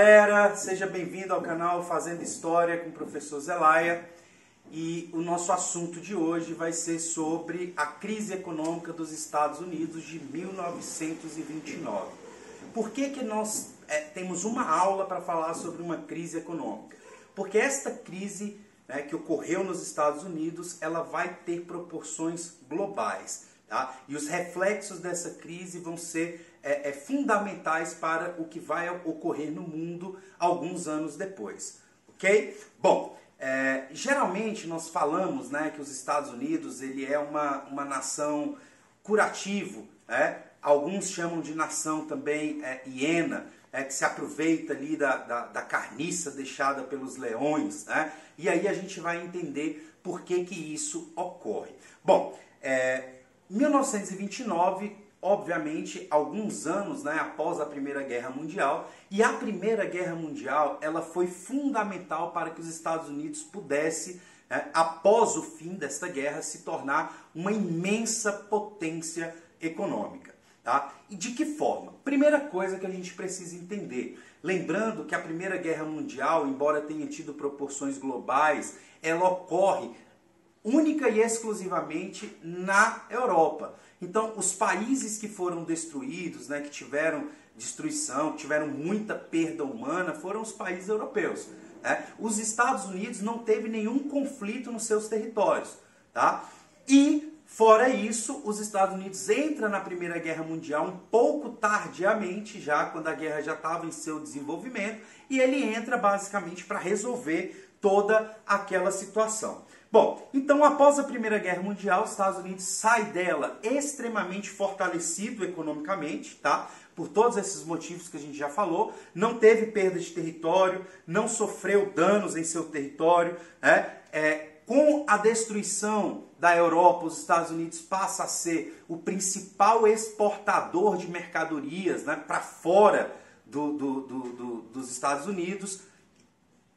galera, seja bem-vindo ao canal Fazendo História com o professor Zelaya. E o nosso assunto de hoje vai ser sobre a crise econômica dos Estados Unidos de 1929. Por que nós temos uma aula para falar sobre uma crise econômica? Porque esta crise que ocorreu nos Estados Unidos, ela vai ter proporções globais. Tá? E os reflexos dessa crise vão ser fundamentais para o que vai ocorrer no mundo alguns anos depois. Ok? Bom, geralmente nós falamos que os Estados Unidos ele é uma nação curativo. Alguns chamam de nação também hiena, que se aproveita ali da carniça deixada pelos leões. E aí a gente vai entender por que isso ocorre. Bom, 1929, obviamente, alguns anos após a Primeira Guerra Mundial, e a Primeira Guerra Mundial ela foi fundamental para que os Estados Unidos pudessem, após o fim desta guerra, se tornar uma imensa potência econômica. Tá? E de que forma? Primeira coisa que a gente precisa entender, lembrando que a Primeira Guerra Mundial, embora tenha tido proporções globais, ela ocorre única e exclusivamente na Europa. Então, os países que foram destruídos, que tiveram destruição, que tiveram muita perda humana, foram os países europeus. Os Estados Unidos não teve nenhum conflito nos seus territórios. Tá? E, fora isso, os Estados Unidos entram na Primeira Guerra Mundial um pouco tardiamente, já quando a guerra já estava em seu desenvolvimento, e ele entra basicamente para resolver toda aquela situação. Bom, então após a Primeira Guerra Mundial, os Estados Unidos sai dela extremamente fortalecido economicamente, tá? Por todos esses motivos que a gente já falou, não teve perda de território, não sofreu danos em seu território, com a destruição da Europa, os Estados Unidos passa a ser o principal exportador de mercadorias para fora dos Estados Unidos,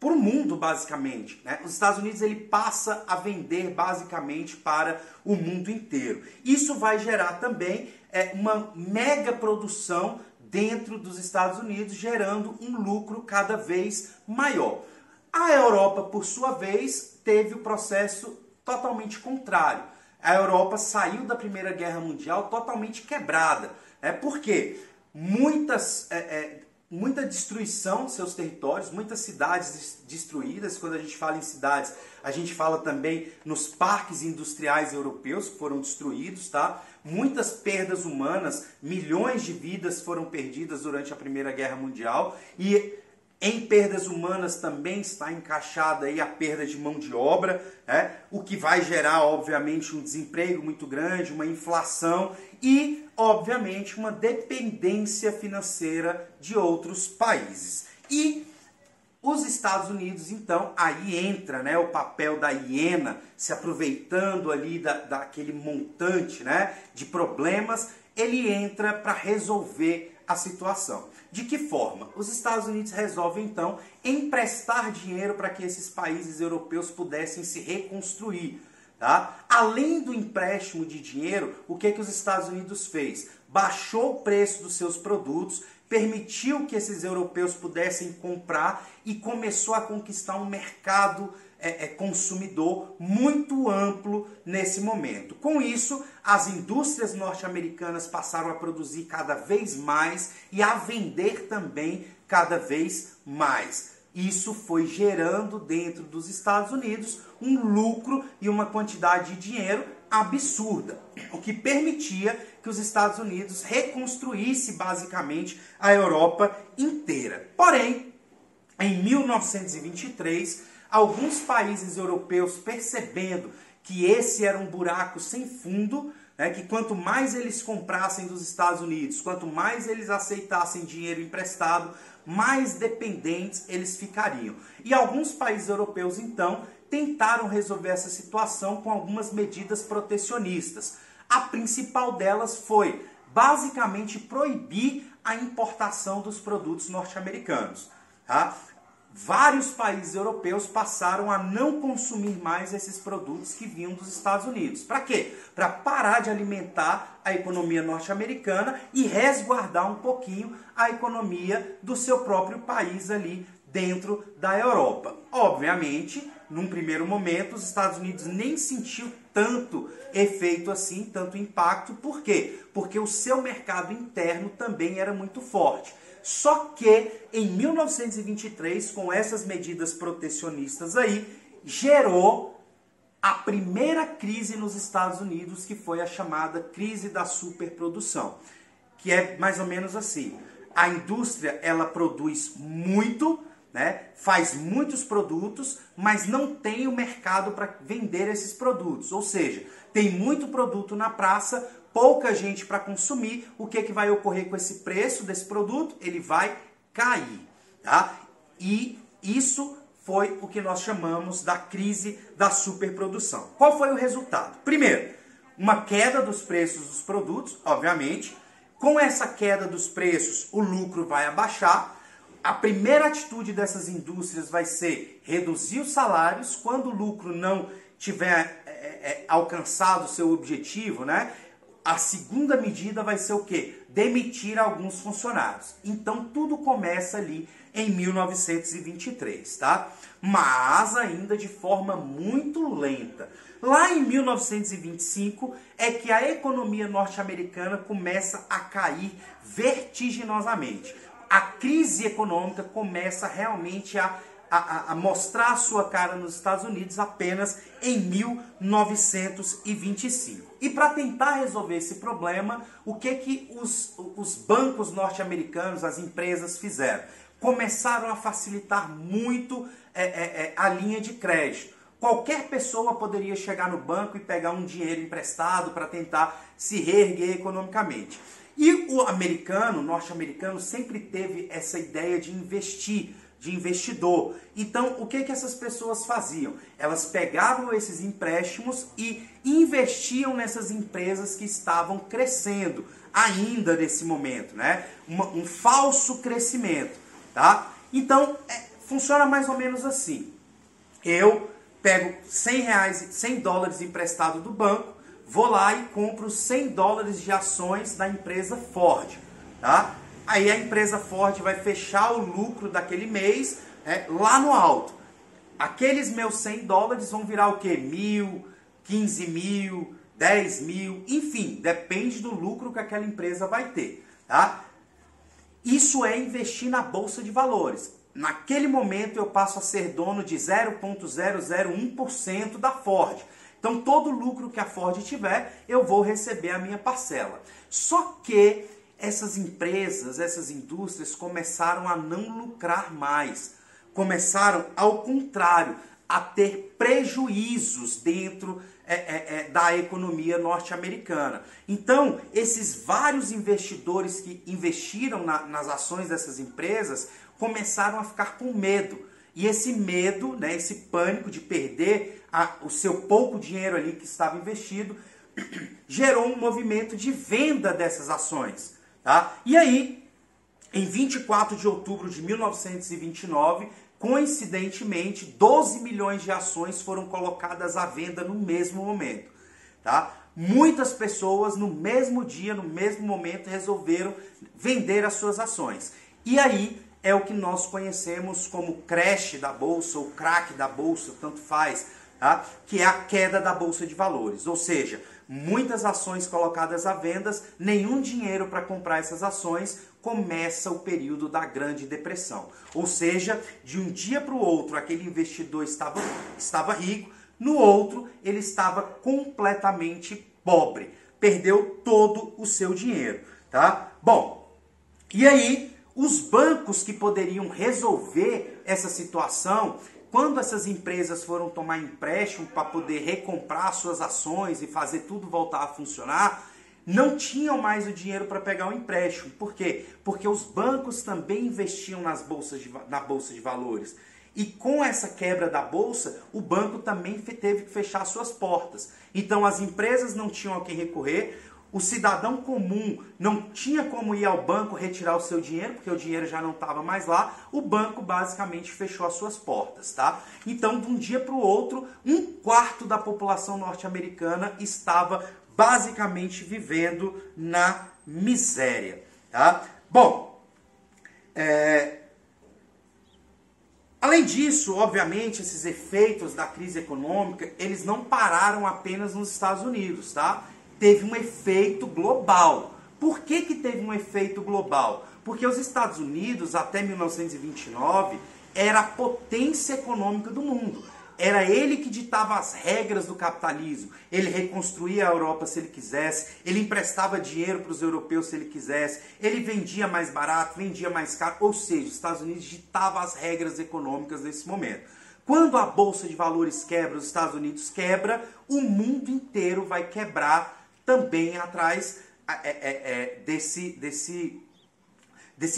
para o mundo, basicamente. Os Estados Unidos ele passa a vender basicamente para o mundo inteiro. Isso vai gerar também uma mega produção dentro dos Estados Unidos, gerando um lucro cada vez maior. A Europa, por sua vez, teve o processo totalmente contrário. A Europa saiu da Primeira Guerra Mundial totalmente quebrada. Por quê? Muita destruição dos seus territórios, muitas cidades destruídas. Quando a gente fala em cidades, a gente fala também nos parques industriais europeus que foram destruídos, tá? Muitas perdas humanas, milhões de vidas foram perdidas durante a Primeira Guerra Mundial, e em perdas humanas também está encaixada aí a perda de mão de obra, o que vai gerar, obviamente, um desemprego muito grande, uma inflação e, obviamente, uma dependência financeira de outros países. E os Estados Unidos, então, aí entra o papel da hiena, se aproveitando ali daquele montante de problemas, ele entra para resolver a situação. De que forma? Os Estados Unidos resolvem, então, emprestar dinheiro para que esses países europeus pudessem se reconstruir. Tá? Além do empréstimo de dinheiro, o que os Estados Unidos fez? Baixou o preço dos seus produtos, permitiu que esses europeus pudessem comprar e começou a conquistar um mercado consumidor muito amplo nesse momento. Com isso, as indústrias norte-americanas passaram a produzir cada vez mais e a vender também cada vez mais. Isso foi gerando dentro dos Estados Unidos um lucro e uma quantidade de dinheiro absurda, o que permitia que os Estados Unidos reconstruísse basicamente a Europa inteira. Porém, em 1923, alguns países europeus, percebendo que esse era um buraco sem fundo, que quanto mais eles comprassem dos Estados Unidos, quanto mais eles aceitassem dinheiro emprestado, mais dependentes eles ficariam. E alguns países europeus, então, tentaram resolver essa situação com algumas medidas protecionistas. A principal delas foi, basicamente, proibir a importação dos produtos norte-americanos. Tá? vários países europeus passaram a não consumir mais esses produtos que vinham dos Estados Unidos. Para quê? Para parar de alimentar a economia norte-americana e resguardar um pouquinho a economia do seu próprio país ali dentro da Europa. Obviamente, num primeiro momento, os Estados Unidos nem sentiu tanto efeito assim, tanto impacto. Por quê? Porque o seu mercado interno também era muito forte. Só que em 1923, com essas medidas protecionistas aí, gerou a primeira crise nos Estados Unidos, que foi a chamada crise da superprodução, que é mais ou menos assim: a indústria, ela produz muito, né, faz muitos produtos, mas não tem o mercado para vender esses produtos. Ou seja, tem muito produto na praça, pouca gente para consumir. O que vai ocorrer com esse preço desse produto? Ele vai cair, tá? E isso foi o que nós chamamos da crise da superprodução. Qual foi o resultado? Primeiro, uma queda dos preços dos produtos, obviamente. Com essa queda dos preços, o lucro vai abaixar. A primeira atitude dessas indústrias vai ser reduzir os salários. Quando o lucro não tiver alcançado o seu objetivo, né? A segunda medida vai ser o quê? Demitir alguns funcionários. Então tudo começa ali em 1923, tá? Mas ainda de forma muito lenta. Lá em 1925 é que a economia norte-americana começa a cair vertiginosamente. A crise econômica começa realmente a mostrar a sua cara nos Estados Unidos apenas em 1925. E para tentar resolver esse problema, o que os bancos norte-americanos, as empresas fizeram? Começaram a facilitar muito a linha de crédito. Qualquer pessoa poderia chegar no banco e pegar um dinheiro emprestado para tentar se reerguer economicamente. E o norte-americano, sempre teve essa ideia de investir, de investidor. Então, o que essas pessoas faziam? Elas pegavam esses empréstimos e investiam nessas empresas que estavam crescendo ainda nesse momento, né? Um falso crescimento, tá? Então, funciona mais ou menos assim. Eu pego $100 emprestado do banco, vou lá e compro $100 de ações da empresa Ford, tá? Aí a empresa Ford vai fechar o lucro daquele mês lá no alto. Aqueles meus $100 vão virar o quê? 1.000, 15.000, 10.000, enfim, depende do lucro que aquela empresa vai ter, tá? Isso é investir na Bolsa de Valores. Naquele momento eu passo a ser dono de 0,001% da Ford. Então todo lucro que a Ford tiver, eu vou receber a minha parcela. Só que essas empresas, essas indústrias começaram a não lucrar mais. Começaram, ao contrário, a ter prejuízos dentro da economia norte-americana. Então, esses vários investidores que investiram nas ações dessas empresas começaram a ficar com medo. E esse medo, né, esse pânico de perder o seu pouco dinheiro ali que estava investido, gerou um movimento de venda dessas ações. Tá? E aí, em 24 de outubro de 1929, coincidentemente, 12 milhões de ações foram colocadas à venda no mesmo momento. Tá? Muitas pessoas, no mesmo dia, no mesmo momento, resolveram vender as suas ações. E aí é o que nós conhecemos como crash da bolsa ou crack da bolsa, tanto faz, tá? Que é a queda da bolsa de valores. Ou seja, muitas ações colocadas à venda, nenhum dinheiro para comprar essas ações, começa o período da Grande Depressão. Ou seja, de um dia para o outro, aquele investidor estava rico, no outro ele estava completamente pobre, perdeu todo o seu dinheiro, tá? Bom, e aí os bancos que poderiam resolver essa situação, quando essas empresas foram tomar empréstimo para poder recomprar suas ações e fazer tudo voltar a funcionar, não tinham mais o dinheiro para pegar o empréstimo. Por quê? Porque os bancos também investiam na bolsa de valores. E com essa quebra da bolsa, o banco também teve que fechar suas portas. Então as empresas não tinham a quem recorrer, o cidadão comum não tinha como ir ao banco retirar o seu dinheiro, porque o dinheiro já não estava mais lá, o banco basicamente fechou as suas portas, tá? Então, de um dia para o outro, 1/4 da população norte-americana estava basicamente vivendo na miséria, tá? Bom, além disso, obviamente, esses efeitos da crise econômica, eles não pararam apenas nos Estados Unidos, tá? Teve um efeito global. Por que que teve um efeito global? Porque os Estados Unidos, até 1929, era a potência econômica do mundo. Era ele que ditava as regras do capitalismo. Ele reconstruía a Europa se ele quisesse, ele emprestava dinheiro para os europeus se ele quisesse, ele vendia mais barato, vendia mais caro, ou seja, os Estados Unidos ditava as regras econômicas nesse momento. Quando a Bolsa de Valores quebra, os Estados Unidos quebra, o mundo inteiro vai quebrar também atrás desse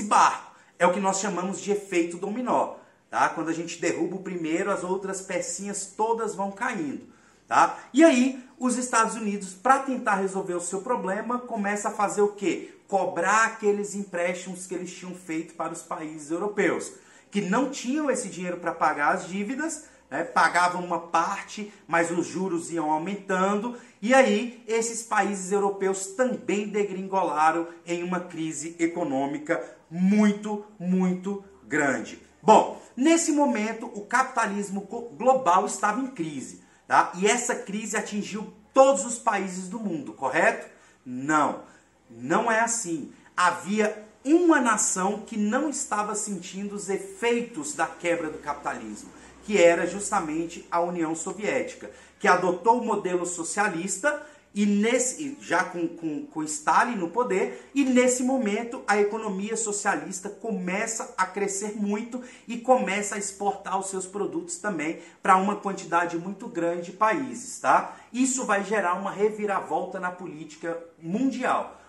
barco. É o que nós chamamos de efeito dominó. Tá? Quando a gente derruba o primeiro, as outras pecinhas todas vão caindo. Tá? E aí, os Estados Unidos, para tentar resolver o seu problema, começa a fazer o quê? Cobrar aqueles empréstimos que eles tinham feito para os países europeus, que não tinham esse dinheiro para pagar as dívidas, né? Pagavam uma parte, mas os juros iam aumentando, e aí esses países europeus também degringolaram em uma crise econômica muito, muito grande. Bom, nesse momento o capitalismo global estava em crise, tá? E essa crise atingiu todos os países do mundo, correto? Não, não é assim. Havia uma nação que não estava sentindo os efeitos da quebra do capitalismo, que era justamente a União Soviética, que adotou o modelo socialista e já com Stalin no poder, e nesse momento a economia socialista começa a crescer muito e começa a exportar os seus produtos também para uma quantidade muito grande de países, tá? Isso vai gerar uma reviravolta na política mundial.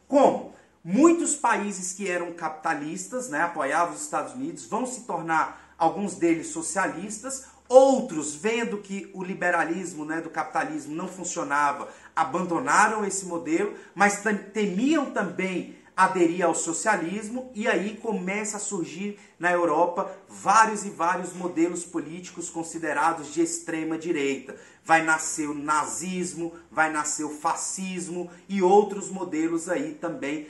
Como? Muitos países que eram capitalistas, né, apoiavam os Estados Unidos, vão se tornar, alguns deles, socialistas. Outros, vendo que o liberalismo, né, do capitalismo não funcionava, abandonaram esse modelo, mas temiam também aderir ao socialismo, e aí começa a surgir na Europa vários e vários modelos políticos considerados de extrema direita. Vai nascer o nazismo, vai nascer o fascismo e outros modelos aí também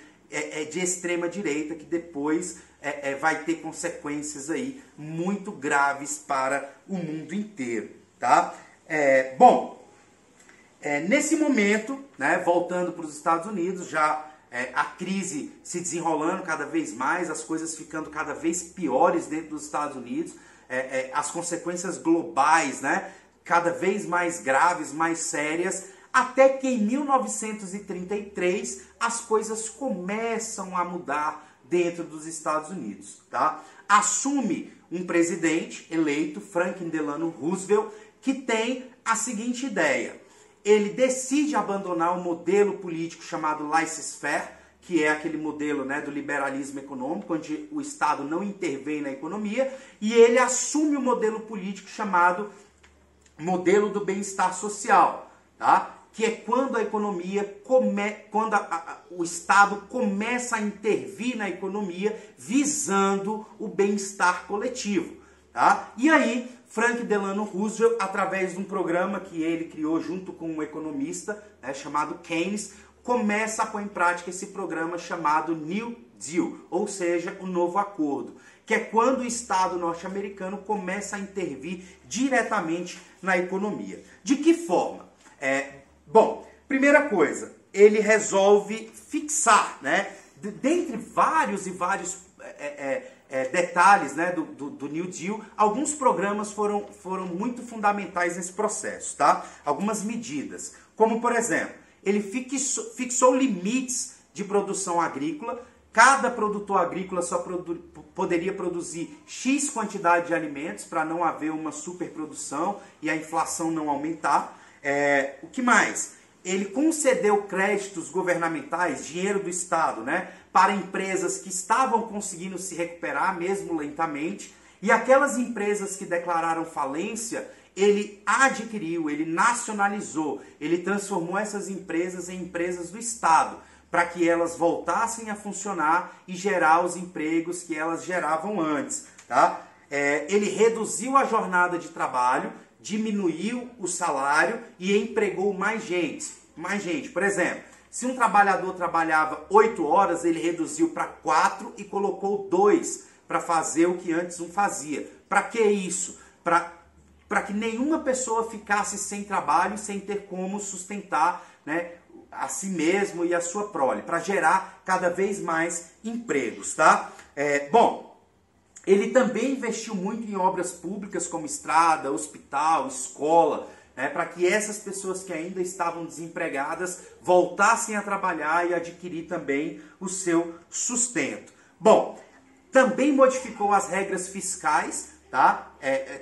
de extrema direita, que depois vai ter consequências aí muito graves para o mundo inteiro, tá? Nesse momento, né, voltando para os Estados Unidos, já a crise se desenrolando cada vez mais, as coisas ficando cada vez piores dentro dos Estados Unidos, as consequências globais, né, cada vez mais graves, mais sérias, até que em 1933 as coisas começam a mudar dentro dos Estados Unidos, tá? Assume um presidente eleito, Franklin Delano Roosevelt, que tem a seguinte ideia. Ele decide abandonar o modelo político chamado laissez-faire, que é aquele modelo, né, do liberalismo econômico, onde o Estado não intervém na economia, e ele assume o modelo político chamado modelo do bem-estar social, tá? Que é quando a economia, o Estado começa a intervir na economia visando o bem-estar coletivo, tá? E aí, Franklin Delano Roosevelt, através de um programa que ele criou junto com um economista, né, chamado Keynes, começa a pôr em prática esse programa chamado New Deal, ou seja, o novo acordo, que é quando o Estado norte-americano começa a intervir diretamente na economia. De que forma? Bom, primeira coisa, ele resolve fixar, né, dentre vários e vários detalhes, né, do New Deal, alguns programas foram muito fundamentais nesse processo, tá? Algumas medidas, como por exemplo, ele fixou limites de produção agrícola. Cada produtor agrícola só poderia produzir X quantidade de alimentos para não haver uma superprodução e a inflação não aumentar. O que mais? Ele concedeu créditos governamentais, dinheiro do Estado, né, para empresas que estavam conseguindo se recuperar, mesmo lentamente. E aquelas empresas que declararam falência, ele adquiriu, ele nacionalizou, ele transformou essas empresas em empresas do Estado, para que elas voltassem a funcionar e gerar os empregos que elas geravam antes, tá? Ele reduziu a jornada de trabalho, diminuiu o salário e empregou mais gente. Mais gente, por exemplo, se um trabalhador trabalhava 8 horas, ele reduziu para 4 e colocou 2 para fazer o que antes não fazia. Para que isso? Para que nenhuma pessoa ficasse sem trabalho e sem ter como sustentar, né, a si mesmo e a sua prole, para gerar cada vez mais empregos, tá? Bom, ele também investiu muito em obras públicas como estrada, hospital, escola, né, para que essas pessoas que ainda estavam desempregadas voltassem a trabalhar e adquirir também o seu sustento. Bom, também modificou as regras fiscais, tá?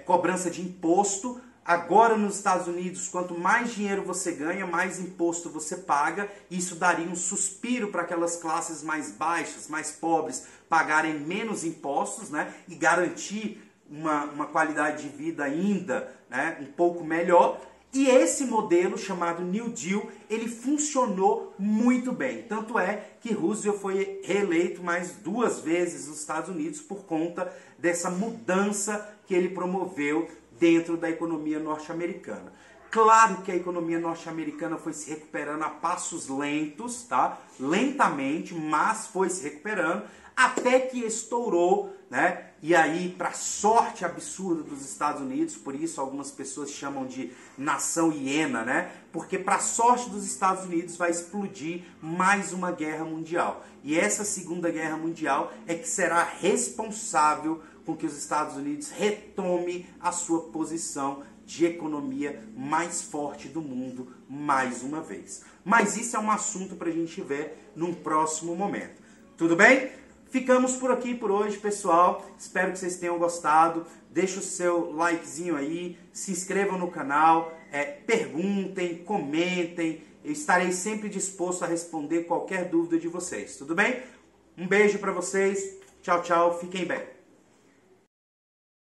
Cobrança de imposto. Agora nos Estados Unidos, quanto mais dinheiro você ganha, mais imposto você paga. Isso daria um suspiro para aquelas classes mais baixas, mais pobres, pagarem menos impostos, né? E garantir uma qualidade de vida ainda, né, um pouco melhor. E esse modelo chamado New Deal, ele funcionou muito bem. Tanto é que Roosevelt foi reeleito mais 2 vezes nos Estados Unidos por conta dessa mudança que ele promoveu dentro da economia norte-americana. Claro que a economia norte-americana foi se recuperando a passos lentos, tá? Lentamente, mas foi se recuperando, até que estourou, né? E aí, para sorte absurda dos Estados Unidos, por isso algumas pessoas chamam de nação hiena, né? Porque para sorte dos Estados Unidos vai explodir mais uma guerra mundial. E essa Segunda Guerra Mundial é que será responsável com que os Estados Unidos retome a sua posição de economia mais forte do mundo mais uma vez. Mas isso é um assunto para a gente ver num próximo momento. Tudo bem? Ficamos por aqui por hoje, pessoal. Espero que vocês tenham gostado. Deixa o seu likezinho aí, se inscrevam no canal, perguntem, comentem. Eu estarei sempre disposto a responder qualquer dúvida de vocês. Tudo bem? Um beijo para vocês. Tchau, tchau. Fiquem bem.